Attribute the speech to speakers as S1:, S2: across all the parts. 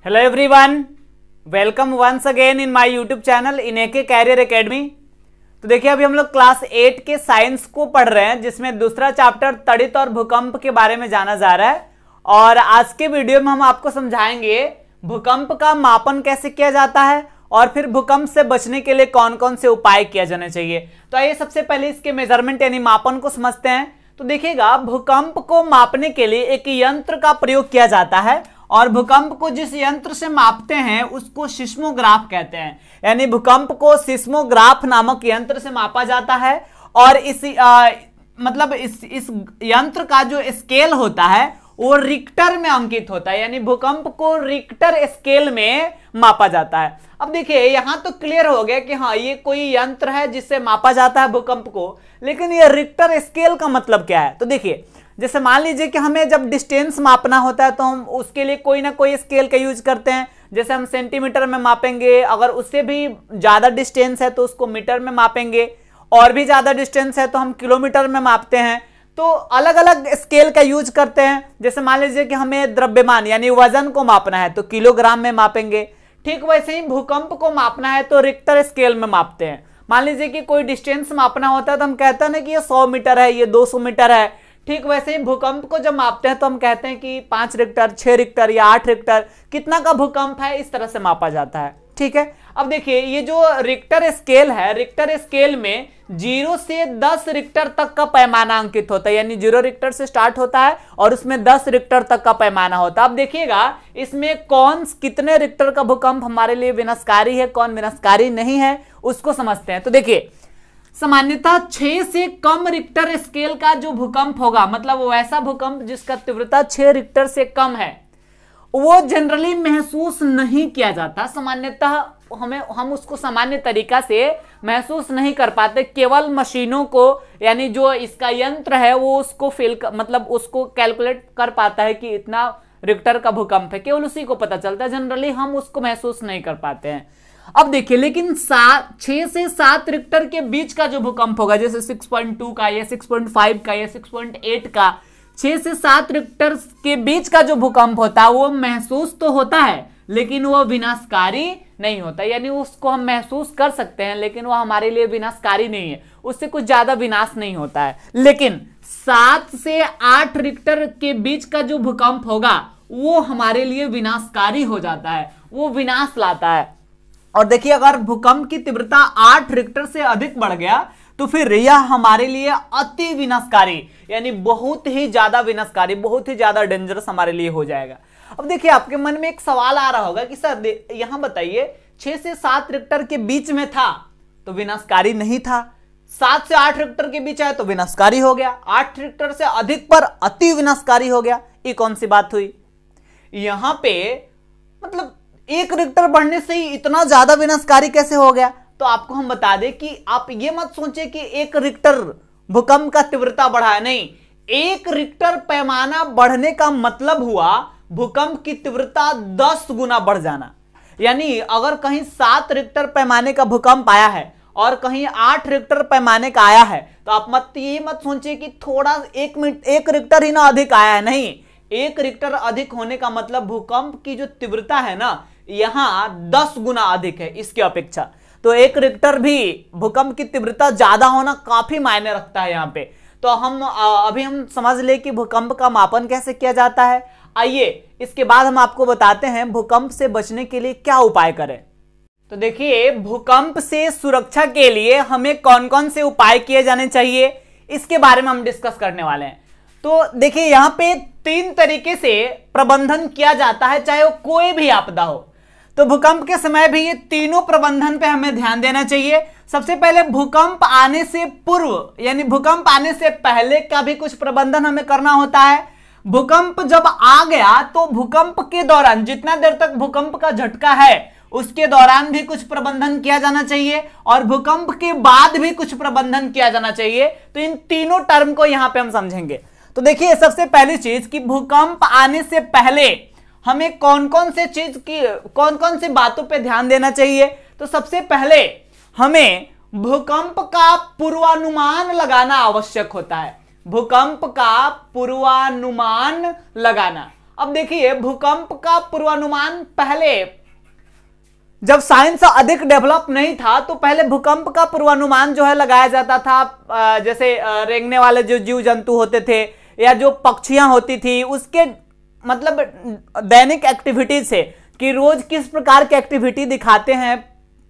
S1: Hello everyone, welcome once again in my YouTube channel in AK career academy. तो देखिए अभी हम लोग क्लास 8 के साइंस को पढ़ रहे हैं, जिसमें दूसरा चैप्टर तड़ित और भूकंप के बारे में जाना जा रहा है। और आज के वीडियो में हम आपको समझाएंगे भूकंप का मापन कैसे किया जाता है और फिर भूकंप से बचने के लिए कौन कौन से उपाय किए जाने चाहिए। तो आइए सबसे पहले इसके मेजरमेंट यानी मापन को समझते हैं। तो देखिएगा, भूकंप को मापने के लिए एक यंत्र का प्रयोग किया जाता है और भूकंप को जिस यंत्र से मापते हैं उसको सिस्मोग्राफ कहते हैं। यानी भूकंप को सिस्मोग्राफ नामक यंत्र से मापा जाता है और इस यंत्र का जो स्केल होता है वो रिक्टर में अंकित होता है। यानी भूकंप को रिक्टर स्केल में मापा जाता है। अब देखिए यहां तो क्लियर हो गया कि हाँ, ये कोई यंत्र है जिससे मापा जाता है भूकंप को, लेकिन ये रिक्टर स्केल का मतलब क्या है। तो देखिए, जैसे मान लीजिए कि हमें जब डिस्टेंस मापना होता है तो हम उसके लिए कोई ना कोई स्केल का यूज करते हैं। जैसे हम सेंटीमीटर में मापेंगे, अगर उससे भी ज्यादा डिस्टेंस है तो उसको मीटर में मापेंगे, और भी ज्यादा डिस्टेंस है तो हम किलोमीटर में मापते हैं। तो अलग अलग स्केल का यूज करते हैं। जैसे मान लीजिए कि हमें द्रव्यमान यानी वजन को मापना है तो किलोग्राम में मापेंगे। ठीक वैसे ही भूकंप को मापना है तो रिक्टर स्केल में मापते हैं। मान लीजिए कि कोई डिस्टेंस मापना होता है तो हम कहते हैं ना कि ये 100 मीटर है, ये 200 मीटर है। ठीक वैसे ही भूकंप को जब मापते हैं तो हम कहते हैं कि 5 रिक्टर, 6 रिक्टर या 8 रिक्टर कितना का भूकंप है, इस तरह से मापा जाता है। ठीक है, अब देखिए ये जो रिक्टर स्केल है, रिक्टर स्केल में 0 से 10 रिक्टर तक का पैमाना अंकित होता है। यानी 0 रिक्टर से स्टार्ट होता है और उसमें 10 रिक्टर तक का पैमाना होता है। अब देखिएगा इसमें कौन कितने रिक्टर का भूकंप हमारे लिए विनाशकारी है, कौन विनाशकारी नहीं है, उसको समझते हैं। तो देखिए, सामान्यतः 6 से कम रिक्टर स्केल का जो भूकंप होगा, मतलब वैसा भूकंप जिसका तीव्रता 6 रिक्टर से कम है, वो जनरली महसूस नहीं किया जाता। सामान्यतः हम उसको सामान्य तरीका से महसूस नहीं कर पाते। केवल मशीनों को, यानी जो इसका यंत्र है वो उसको उसको कैलकुलेट कर पाता है कि इतना रिक्टर का भूकंप है, केवल उसी को पता चलता है। जनरली हम उसको महसूस नहीं कर पाते हैं। अब देखिए, लेकिन 6 से 7 रिक्टर के बीच का जो भूकंप होगा, जैसे 6.2 का या 6.5 का या 6.8 का, 6 से 7 रिक्टर के बीच का जो भूकंप होता है वो महसूस तो होता है लेकिन वो विनाशकारी नहीं होता। यानी उसको हम महसूस कर सकते हैं लेकिन वो हमारे लिए विनाशकारी नहीं है, उससे कुछ ज्यादा विनाश नहीं होता है। लेकिन 7 से 8 रिक्टर के बीच का जो भूकंप होगा वो हमारे लिए विनाशकारी हो जाता है, वो विनाश लाता है। और देखिए, अगर भूकंप की तीव्रता 8 रिक्टर से अधिक बढ़ गया तो फिर यह हमारे लिए अति विनाशकारी यानी बहुत ही ज्यादा विनाशकारी, बहुत ही ज्यादा डेंजरस हमारे लिए हो जाएगा। अब देखिए, आपके मन में एक सवाल आ रहा होगा कि सर यहां बताइए 6 से 7 रिक्टर के बीच में था तो विनाशकारी नहीं था, 7 से 8 रिक्टर के बीच आया तो विनाशकारी हो गया, 8 रिक्टर से अधिक पर अति विनाशकारी हो गया। ये कौन सी बात हुई? यहां पे मतलब 1 रिक्टर बढ़ने से ही इतना ज्यादा विनाशकारी कैसे हो गया? तो आपको हम बता दें कि आप ये मत सोचे कि 1 रिक्टर भूकंप का तीव्रता बढ़ा है। नहीं, 1 रिक्टर पैमाना बढ़ने का मतलब हुआ भूकंप की तीव्रता 10 गुना बढ़ जाना। यानी अगर कहीं 7 रिक्टर पैमाने का भूकंप आया है और कहीं 8 रिक्टर पैमाने का आया है तो आप ये मत सोचिए कि थोड़ा 1 रिक्टर ही ना अधिक आया है। नहीं, 1 रिक्टर अधिक होने का मतलब भूकंप की जो तीव्रता है ना, यहां 10 गुना अधिक है इसकी अपेक्षा। तो 1 रिक्टर भी भूकंप की तीव्रता ज्यादा होना काफी मायने रखता है यहाँ पे। तो अभी हम समझ ले कि भूकंप का मापन कैसे किया जाता है। आइए इसके बाद हम आपको बताते हैं भूकंप से बचने के लिए क्या उपाय करें। तो देखिए, भूकंप से सुरक्षा के लिए हमें कौन कौन से उपाय किए जाने चाहिए, इसके बारे में हम डिस्कस करने वाले हैं। तो देखिए, यहाँ पे 3 तरीके से प्रबंधन किया जाता है, चाहे वो कोई भी आपदा हो। तो भूकंप के समय भी ये तीनों प्रबंधन पे हमें ध्यान देना चाहिए। सबसे पहले भूकंप आने से पूर्व यानी भूकंप आने से पहले का भी कुछ प्रबंधन हमें करना होता है। भूकंप जब आ गया तो भूकंप के दौरान जितना देर तक भूकंप का झटका है उसके दौरान भी कुछ प्रबंधन किया जाना चाहिए और भूकंप के बाद भी कुछ प्रबंधन किया जाना चाहिए। तो इन तीनों टर्म को यहां पे हम समझेंगे। तो देखिए, सबसे पहली चीज कि भूकंप आने से पहले हमें कौन कौन सी बातों पे ध्यान देना चाहिए। तो सबसे पहले हमें भूकंप का पूर्वानुमान लगाना आवश्यक होता है। भूकंप का पूर्वानुमान लगाना। अब देखिए भूकंप का पूर्वानुमान पहले जब साइंस अधिक डेवलप नहीं था तो पहले भूकंप का पूर्वानुमान जो है लगाया जाता था, जैसे रेंगने वाले जो जीव जंतु होते थे या जो पक्षियां होती थी उसके मतलब दैनिक एक्टिविटी से कि रोज किस प्रकार की एक्टिविटी दिखाते हैं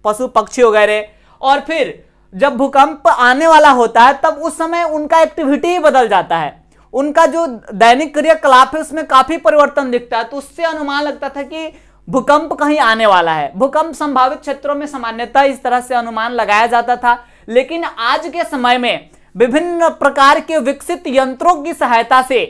S1: पशु पक्षी वगैरह, और फिर जब भूकंप आने वाला होता है तब उस समय उनका एक्टिविटी ही बदल जाता है, उनका जो दैनिक क्रियाकलाप है उसमें काफी परिवर्तन दिखता है। तो उससे अनुमान लगता था कि भूकंप कहीं आने वाला है। भूकंप संभावित क्षेत्रों में सामान्यतः इस तरह से अनुमान लगाया जाता था, लेकिन आज के समय में विभिन्न प्रकार के विकसित यंत्रों की सहायता से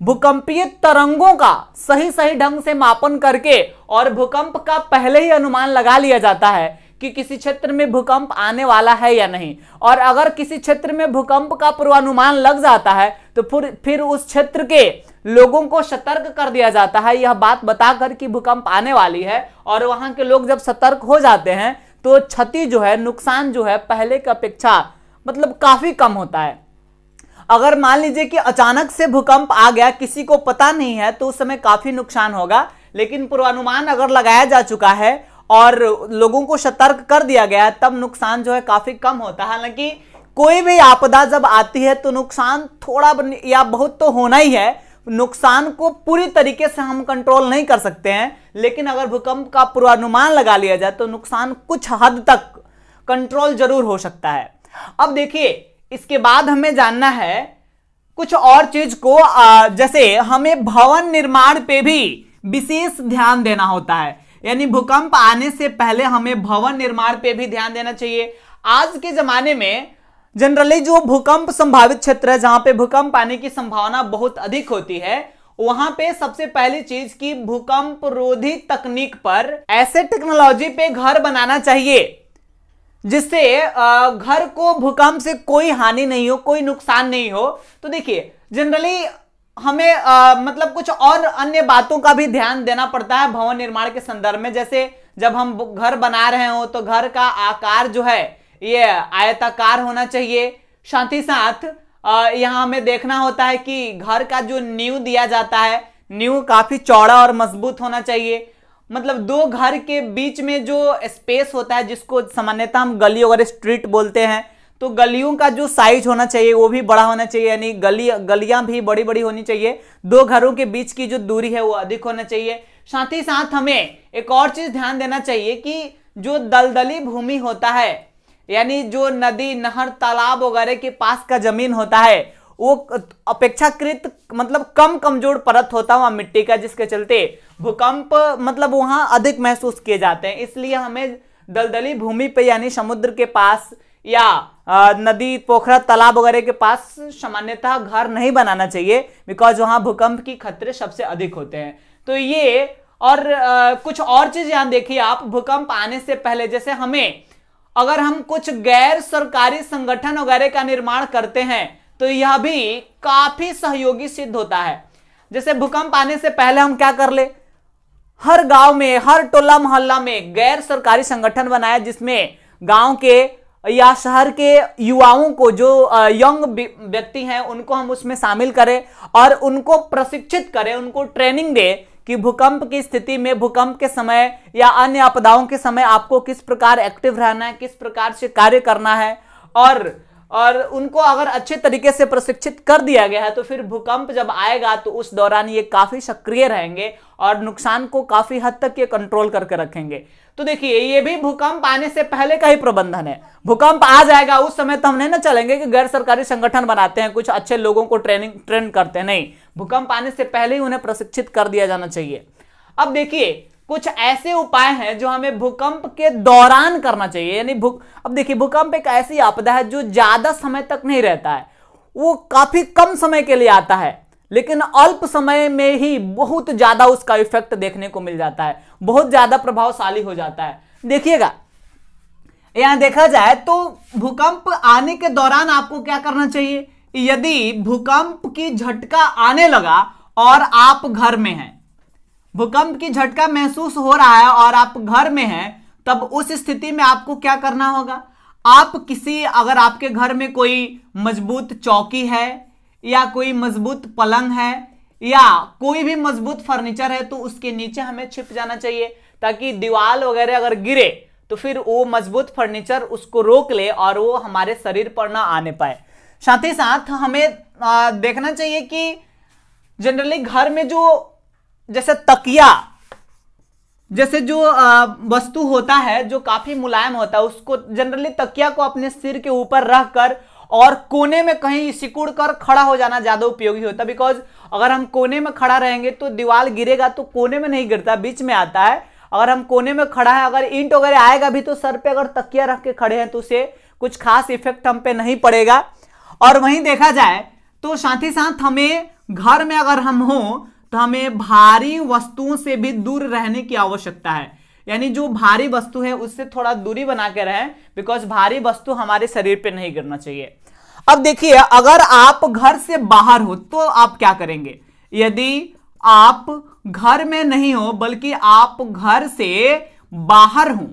S1: भूकंपीय तरंगों का सही सही ढंग से मापन करके और भूकंप का पहले ही अनुमान लगा लिया जाता है कि किसी क्षेत्र में भूकंप आने वाला है या नहीं। और अगर किसी क्षेत्र में भूकंप का पूर्वानुमान लग जाता है तो फिर उस क्षेत्र के लोगों को सतर्क कर दिया जाता है, यह बात बताकर कि भूकंप आने वाली है। और वहां के लोग जब सतर्क हो जाते हैं तो क्षति जो है, नुकसान जो है पहले की अपेक्षा मतलब काफी कम होता है। अगर मान लीजिए कि अचानक से भूकंप आ गया, किसी को पता नहीं है, तो उस समय काफी नुकसान होगा, लेकिन पूर्वानुमान अगर लगाया जा चुका है और लोगों को सतर्क कर दिया गया है तब नुकसान जो है काफी कम होता है। हालांकि कोई भी आपदा जब आती है तो नुकसान थोड़ा या बहुत तो होना ही है, नुकसान को पूरी तरीके से हम कंट्रोल नहीं कर सकते हैं, लेकिन अगर भूकंप का पूर्वानुमान लगा लिया जाए तो नुकसान कुछ हद तक कंट्रोल जरूर हो सकता है। अब देखिए इसके बाद हमें जानना है कुछ और चीज को, जैसे हमें भवन निर्माण पे भी विशेष ध्यान देना होता है, यानी भूकंप आने से पहले हमें भवन निर्माण पे भी ध्यान देना चाहिए। आज के जमाने में जनरली जो भूकंप संभावित क्षेत्र है, जहां पे भूकंप आने की संभावना बहुत अधिक होती है, वहां पे सबसे पहली चीज की भूकंप रोधी तकनीक पर ऐसे टेक्नोलॉजी पे घर बनाना चाहिए जिससे घर को भूकंप से कोई हानि नहीं हो, कोई नुकसान नहीं हो। तो देखिए जनरली हमें मतलब कुछ और अन्य बातों का भी ध्यान देना पड़ता है भवन निर्माण के संदर्भ में। जैसे जब हम घर बना रहे हो तो घर का आकार जो है ये आयताकार होना चाहिए। साथ ही साथ यहां हमें देखना होता है कि घर का जो नींव दिया जाता है, नींव काफी चौड़ा और मजबूत होना चाहिए। मतलब दो घर के बीच में जो स्पेस होता है, जिसको सामान्यतः हम गली और स्ट्रीट बोलते हैं, तो गलियों का जो साइज होना चाहिए वो भी बड़ा होना चाहिए, यानी गलियां भी बड़ी बड़ी होनी चाहिए। दो घरों के बीच की जो दूरी है वो अधिक होना चाहिए। साथ ही साथ हमें एक और चीज ध्यान देना चाहिए कि जो दलदली भूमि होता है, यानी जो नदी नहर तालाब वगैरह के पास का जमीन होता है, वो अपेक्षाकृत मतलब कम कमजोर परत होता है वहां मिट्टी का, जिसके चलते भूकंप मतलब वहां अधिक महसूस किए जाते हैं। इसलिए हमें दलदली भूमि पे यानी समुद्र के पास या नदी पोखरा तालाब वगैरह के पास सामान्यतः घर नहीं बनाना चाहिए, बिकॉज वहां भूकंप की खतरे सबसे अधिक होते हैं। तो ये और कुछ और चीज यहां देखिए आप, भूकंप आने से पहले जैसे हमें अगर हम कुछ गैर सरकारी संगठन वगैरह का निर्माण करते हैं तो यह भी काफी सहयोगी सिद्ध होता है। जैसे भूकंप आने से पहले हम क्या कर ले, हर गांव में हर टोला मोहल्ला में गैर सरकारी संगठन बनाए, जिसमें गांव के या शहर के युवाओं को, जो यंग व्यक्ति हैं, उनको हम उसमें शामिल करें और उनको प्रशिक्षित करें, उनको ट्रेनिंग दें कि भूकंप की स्थिति में, भूकंप के समय या अन्य आपदाओं के समय आपको किस प्रकार एक्टिव रहना है, किस प्रकार से कार्य करना है। और उनको अगर अच्छे तरीके से प्रशिक्षित कर दिया गया है तो फिर भूकंप जब आएगा तो उस दौरान ये काफी सक्रिय रहेंगे और नुकसान को काफी हद तक ये कंट्रोल करके रखेंगे। तो देखिए ये भी भूकंप आने से पहले का ही प्रबंधन है। भूकंप आ जाएगा उस समय तो हम नहीं ना चलेंगे कि गैर सरकारी संगठन बनाते हैं, कुछ अच्छे लोगों को ट्रेन करते हैं, नहीं, भूकंप आने से पहले ही उन्हें प्रशिक्षित कर दिया जाना चाहिए। अब देखिए कुछ ऐसे उपाय हैं जो हमें भूकंप के दौरान करना चाहिए, यानी अब देखिए भूकंप एक ऐसी आपदा है जो ज्यादा समय तक नहीं रहता है, वो काफी कम समय के लिए आता है, लेकिन अल्प समय में ही बहुत ज्यादा उसका इफेक्ट देखने को मिल जाता है, बहुत ज्यादा प्रभावशाली हो जाता है। देखिएगा यहां देखा जाए तो भूकंप आने के दौरान आपको क्या करना चाहिए, यदि भूकंप की झटका आने लगा और आप घर में हैं, भूकंप की झटका महसूस हो रहा है और आप घर में हैं, तब उस स्थिति में आपको क्या करना होगा, आप अगर आपके घर में कोई मजबूत चौकी है या कोई मजबूत पलंग है या कोई भी मजबूत फर्नीचर है तो उसके नीचे हमें छिप जाना चाहिए, ताकि दीवार वगैरह अगर गिरे तो फिर वो मजबूत फर्नीचर उसको रोक ले और वो हमारे शरीर पर ना आने पाए। साथ ही साथ हमें देखना चाहिए कि जनरली घर में जो जैसे तकिया जैसे जो वस्तु होता है जो काफी मुलायम होता है, उसको जनरली तकिया को अपने सिर के ऊपर रखकर और कोने में कहीं सिकुड़ कर खड़ा हो जाना ज्यादा उपयोगी होता है। बिकॉज अगर हम कोने में खड़ा रहेंगे तो दीवार गिरेगा तो कोने में नहीं गिरता, बीच में आता है। अगर हम कोने में खड़ा है, अगर ईंट वगैरह आएगा भी तो सर पे अगर तकिया रख के खड़े हैं तो उसे कुछ खास इफेक्ट हम पे नहीं पड़ेगा। और वहीं देखा जाए तो साथ ही साथ हमें घर में अगर हम हो तो हमें भारी वस्तुओं से भी दूर रहने की आवश्यकता है, यानी जो भारी वस्तु है उससे थोड़ा दूरी बना के रहें, बिकॉज भारी वस्तु हमारे शरीर पे नहीं गिरना चाहिए। अब देखिए, अगर आप घर से बाहर हो तो आप क्या करेंगे। यदि आप घर में नहीं हो बल्कि आप घर से बाहर हो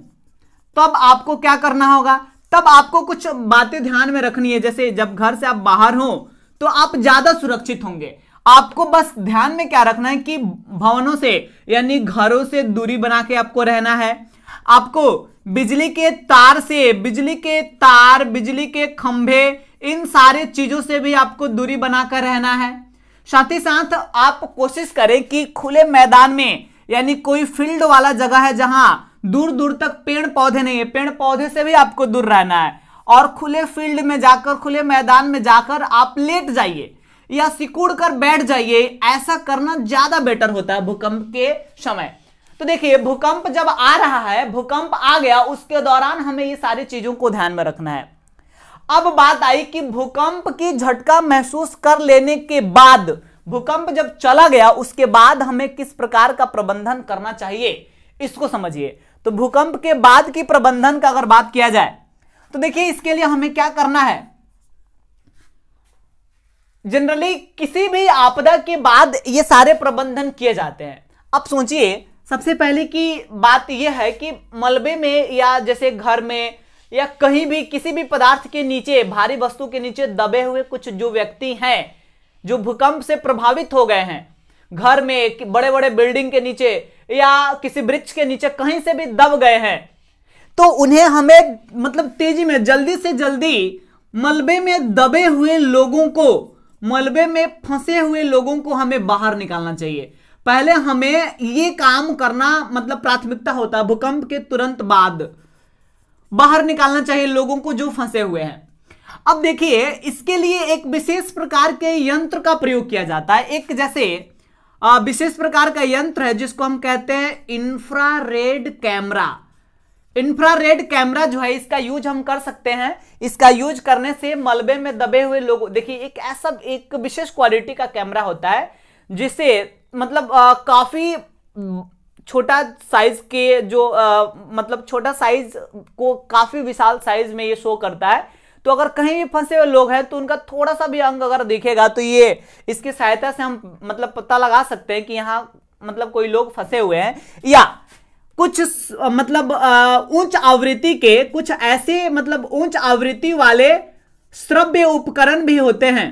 S1: तब आपको क्या करना होगा, तब आपको कुछ बातें ध्यान में रखनी है। जैसे जब घर से आप बाहर हो तो आप ज्यादा सुरक्षित होंगे। आपको बस ध्यान में क्या रखना है कि भवनों से यानी घरों से दूरी बना के आपको रहना है। आपको बिजली के तार से, बिजली के खंभे, इन सारे चीजों से भी आपको दूरी बनाकर रहना है। साथ ही साथ आप कोशिश करें कि खुले मैदान में, यानी कोई फील्ड वाला जगह है जहां दूर दूर तक पेड़ पौधे नहीं है, पेड़ पौधे से भी आपको दूर रहना है। और खुले फील्ड में जाकर, खुले मैदान में जाकर आप लेट जाइए या सिकुड़ कर बैठ जाइए। ऐसा करना ज्यादा बेटर होता है भूकंप के समय। तो देखिए, भूकंप जब आ रहा है, भूकंप आ गया, उसके दौरान हमें ये सारी चीजों को ध्यान में रखना है। अब बात आई कि भूकंप की झटका महसूस कर लेने के बाद, भूकंप जब चला गया उसके बाद हमें किस प्रकार का प्रबंधन करना चाहिए, इसको समझिए। तो भूकंप के बाद की प्रबंधन का अगर बात किया जाए तो देखिए, इसके लिए हमें क्या करना है। जनरली किसी भी आपदा के बाद ये सारे प्रबंधन किए जाते हैं। अब सोचिए, सबसे पहले की बात यह है कि मलबे में या जैसे घर में या कहीं भी किसी भी पदार्थ के नीचे, भारी वस्तु के नीचे दबे हुए कुछ जो व्यक्ति हैं जो भूकंप से प्रभावित हो गए हैं, घर में, बड़े बड़े बिल्डिंग के नीचे या किसी वृक्ष के नीचे कहीं से भी दब गए हैं, तो उन्हें हमें मतलब तेजी में, जल्दी से जल्दी मलबे में दबे हुए लोगों को, मलबे में फंसे हुए लोगों को हमें बाहर निकालना चाहिए। पहले हमें ये काम करना मतलब प्राथमिकता होता है। भूकंप के तुरंत बाद बाहर निकालना चाहिए लोगों को जो फंसे हुए हैं। अब देखिए, इसके लिए एक विशेष प्रकार के यंत्र का प्रयोग किया जाता है। एक जैसे विशेष प्रकार का यंत्र है जिसको हम कहते हैं इंफ्रारेड कैमरा। इंफ्रारेड कैमरा जो है, इसका यूज हम कर सकते हैं। इसका यूज करने से मलबे में दबे हुए लोगों, देखिए एक विशेष क्वालिटी का कैमरा होता है जिसे मतलब काफी छोटा साइज के जो मतलब छोटा साइज को काफी विशाल साइज में ये शो करता है। तो अगर कहीं भी फंसे हुए लोग हैं तो उनका थोड़ा सा भी अंग अगर दिखेगा तो ये इसकी सहायता से हम मतलब पता लगा सकते हैं कि यहाँ मतलब कोई लोग फंसे हुए हैं। या कुछ मतलब उच्च आवृत्ति के, कुछ ऐसे मतलब उच्च आवृत्ति वाले श्रव्य उपकरण भी होते हैं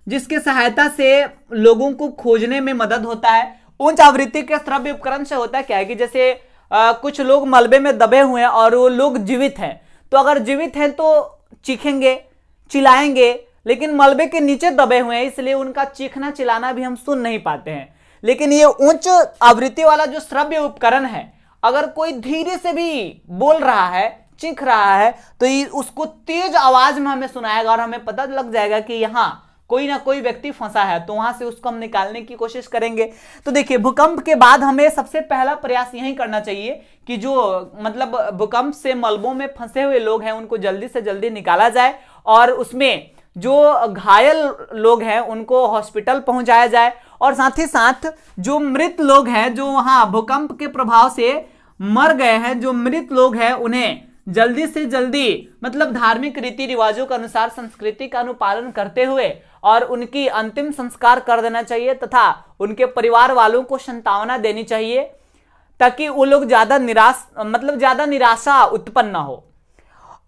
S1: जिसके सहायता से लोगों को खोजने में मदद होता है। उच्च आवृत्ति के श्रव्य उपकरण से होता है क्या है कि जैसे कुछ लोग मलबे में दबे हुए हैं और वो लोग जीवित हैं, तो अगर जीवित हैं तो चीखेंगे, चिल्लाएंगे, लेकिन मलबे के नीचे दबे हुए हैं इसलिए उनका चीखना चिल्लाना भी हम सुन नहीं पाते हैं। लेकिन ये उच्च आवृत्ति वाला जो श्रव्य उपकरण है, अगर कोई धीरे से भी बोल रहा है, चीख रहा है, तो ये उसको तेज आवाज में हमें सुनाएगा और हमें पता लग जाएगा कि यहाँ कोई ना कोई व्यक्ति फंसा है, तो वहां से उसको हम निकालने की कोशिश करेंगे। तो देखिए, भूकंप के बाद हमें सबसे पहला प्रयास यही करना चाहिए कि जो मतलब भूकंप से मलबों में फंसे हुए लोग हैं उनको जल्दी से जल्दी निकाला जाए और उसमें जो घायल लोग हैं उनको हॉस्पिटल पहुंचाया जाए। और साथ ही साथ जो मृत लोग हैं, जो वहां भूकंप के प्रभाव से मर गए हैं, जो मृत लोग हैं, उन्हें जल्दी से जल्दी मतलब धार्मिक रीति रिवाजों के अनुसार, संस्कृति का अनुपालन करते हुए और उनकी अंतिम संस्कार कर देना चाहिए तथा उनके परिवार वालों को सांत्वना देनी चाहिए ताकि वो लोग ज्यादा निराशा उत्पन्न ना हो।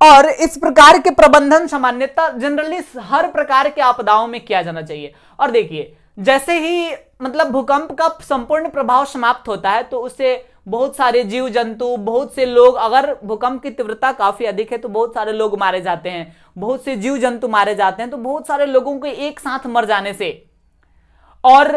S1: और इस प्रकार के प्रबंधन सामान्यतः जनरली हर प्रकार के आपदाओं में किया जाना चाहिए। और देखिए, जैसे ही मतलब भूकंप का संपूर्ण प्रभाव समाप्त होता है तो उससे बहुत सारे जीव जंतु, बहुत से लोग, अगर भूकंप की तीव्रता काफी अधिक है तो बहुत सारे लोग मारे जाते हैं, बहुत से जीव जंतु मारे जाते हैं। तो बहुत सारे लोगों के एक साथ मर जाने से और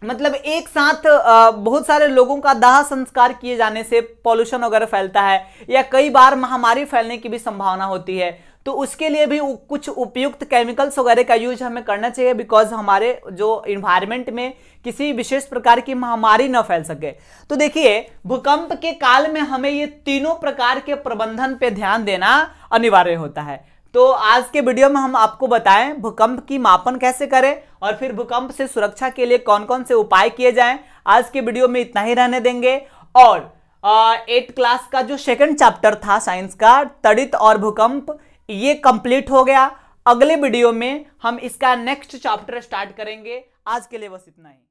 S1: मतलब एक साथ बहुत सारे लोगों का दाह संस्कार किए जाने से पॉल्यूशन वगैरह फैलता है, या कई बार महामारी फैलने की भी संभावना होती है। तो उसके लिए भी कुछ उपयुक्त केमिकल्स वगैरह का यूज हमें करना चाहिए, बिकॉज हमारे जो इन्वायरमेंट में किसी विशेष प्रकार की महामारी न फैल सके। तो देखिए, भूकंप के काल में हमें ये तीनों प्रकार के प्रबंधन पे ध्यान देना अनिवार्य होता है। तो आज के वीडियो में हम आपको बताएं भूकंप की मापन कैसे करें और फिर भूकंप से सुरक्षा के लिए कौन कौन से उपाय किए जाएं। आज के वीडियो में इतना ही रहने देंगे। और 8th क्लास का जो सेकंड चैप्टर था साइंस का, तड़ित और भूकंप, ये कंप्लीट हो गया। अगले वीडियो में हम इसका नेक्स्ट चैप्टर स्टार्ट करेंगे। आज के लिए बस इतना ही।